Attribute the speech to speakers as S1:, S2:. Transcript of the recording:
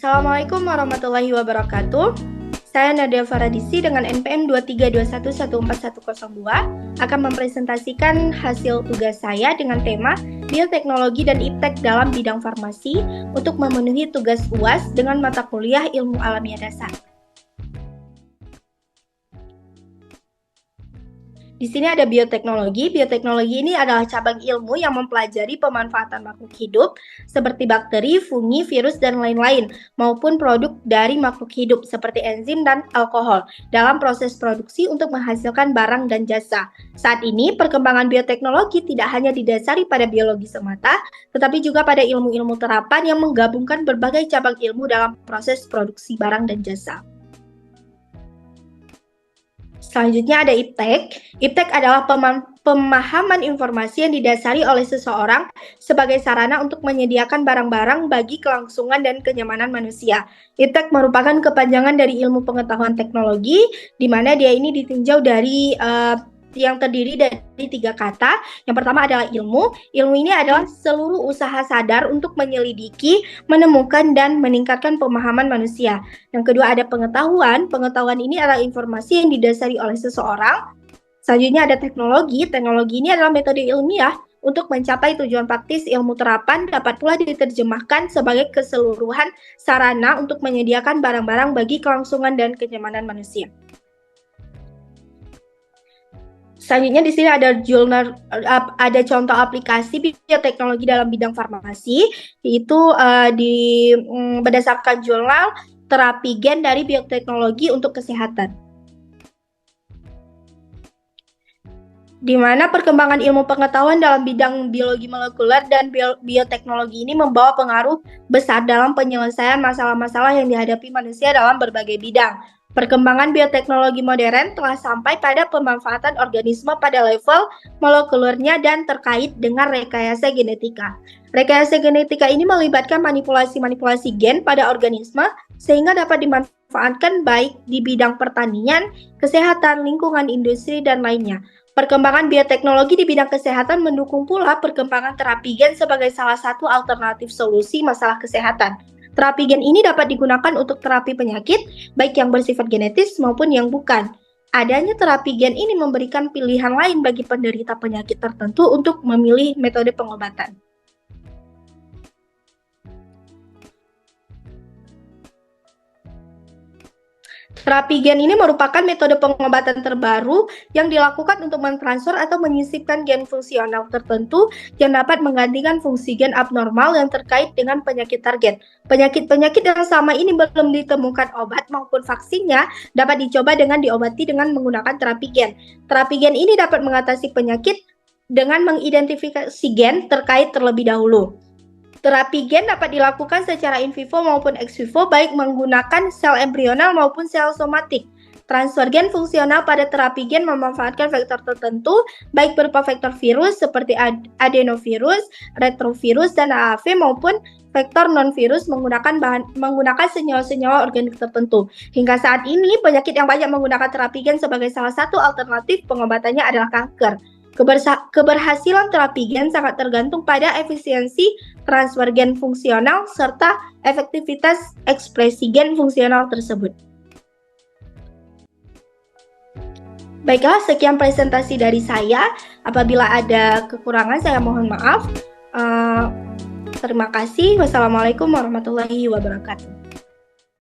S1: Assalamualaikum warahmatullahi wabarakatuh. Saya Nadia Faradisi dengan NPM 232114102 akan mempresentasikan hasil tugas saya dengan tema Bioteknologi dan Iptek dalam bidang farmasi untuk memenuhi tugas UAS dengan mata kuliah Ilmu Alamiah Dasar. Di sini ada bioteknologi. Bioteknologi ini adalah cabang ilmu yang mempelajari pemanfaatan makhluk hidup seperti bakteri, fungi, virus, dan lain-lain, maupun produk dari makhluk hidup seperti enzim dan alkohol dalam proses produksi untuk menghasilkan barang dan jasa. Saat ini, perkembangan bioteknologi tidak hanya didasari pada biologi semata, tetapi juga pada ilmu-ilmu terapan yang menggabungkan berbagai cabang ilmu dalam proses produksi barang dan jasa. Selanjutnya ada iptek. Iptek adalah pemahaman informasi yang didasari oleh seseorang sebagai sarana untuk menyediakan barang-barang bagi kelangsungan dan kenyamanan manusia. Iptek merupakan kepanjangan dari ilmu pengetahuan teknologi, di mana dia ini ditinjau dari yang terdiri dari 3 kata. Yang pertama adalah ilmu. Ilmu ini adalah seluruh usaha sadar untuk menyelidiki, menemukan, dan meningkatkan pemahaman manusia. Yang kedua ada pengetahuan. Pengetahuan ini adalah informasi yang didasari oleh seseorang. Selanjutnya ada teknologi. Teknologi ini adalah metode ilmiah untuk mencapai tujuan praktis ilmu terapan, dapat pula diterjemahkan sebagai keseluruhan sarana untuk menyediakan barang-barang bagi kelangsungan dan kenyamanan manusia. Selanjutnya di sini ada contoh aplikasi bioteknologi dalam bidang farmasi, yaitu berdasarkan jurnal terapi gen dari bioteknologi untuk kesehatan. Di mana perkembangan ilmu pengetahuan dalam bidang biologi molekuler dan bioteknologi ini membawa pengaruh besar dalam penyelesaian masalah-masalah yang dihadapi manusia dalam berbagai bidang. Perkembangan bioteknologi modern telah sampai pada pemanfaatan organisme pada level molekulernya dan terkait dengan rekayasa genetika. Rekayasa genetika ini melibatkan manipulasi-manipulasi gen pada organisme sehingga dapat dimanfaatkan baik di bidang pertanian, kesehatan, lingkungan, industri, dan lainnya. Perkembangan bioteknologi di bidang kesehatan mendukung pula perkembangan terapi gen sebagai salah satu alternatif solusi masalah kesehatan. Terapi gen ini dapat digunakan untuk terapi penyakit, baik yang bersifat genetis maupun yang bukan. Adanya terapi gen ini memberikan pilihan lain bagi penderita penyakit tertentu untuk memilih metode pengobatan. Terapi gen ini merupakan metode pengobatan terbaru yang dilakukan untuk mentransfer atau menyisipkan gen fungsional tertentu yang dapat menggantikan fungsi gen abnormal yang terkait dengan penyakit target. Penyakit-penyakit yang selama ini belum ditemukan obat maupun vaksinnya dapat dicoba dengan diobati dengan menggunakan terapi gen. Terapi gen ini dapat mengatasi penyakit dengan mengidentifikasi gen terkait terlebih dahulu. Terapi gen dapat dilakukan secara in vivo maupun ex vivo, baik menggunakan sel embrional maupun sel somatik. Transfer gen fungsional pada terapi gen memanfaatkan vektor tertentu, baik berupa vektor virus seperti adenovirus, retrovirus, dan AAV, maupun vektor non-virus menggunakan senyawa-senyawa organik tertentu. Hingga saat ini, penyakit yang banyak menggunakan terapi gen sebagai salah satu alternatif pengobatannya adalah kanker. Keberhasilan terapi gen sangat tergantung pada efisiensi transfer gen fungsional serta efektivitas ekspresi gen fungsional tersebut. Baiklah, sekian presentasi dari saya. Apabila ada kekurangan, saya mohon maaf. Terima kasih. Wassalamualaikum warahmatullahi wabarakatuh.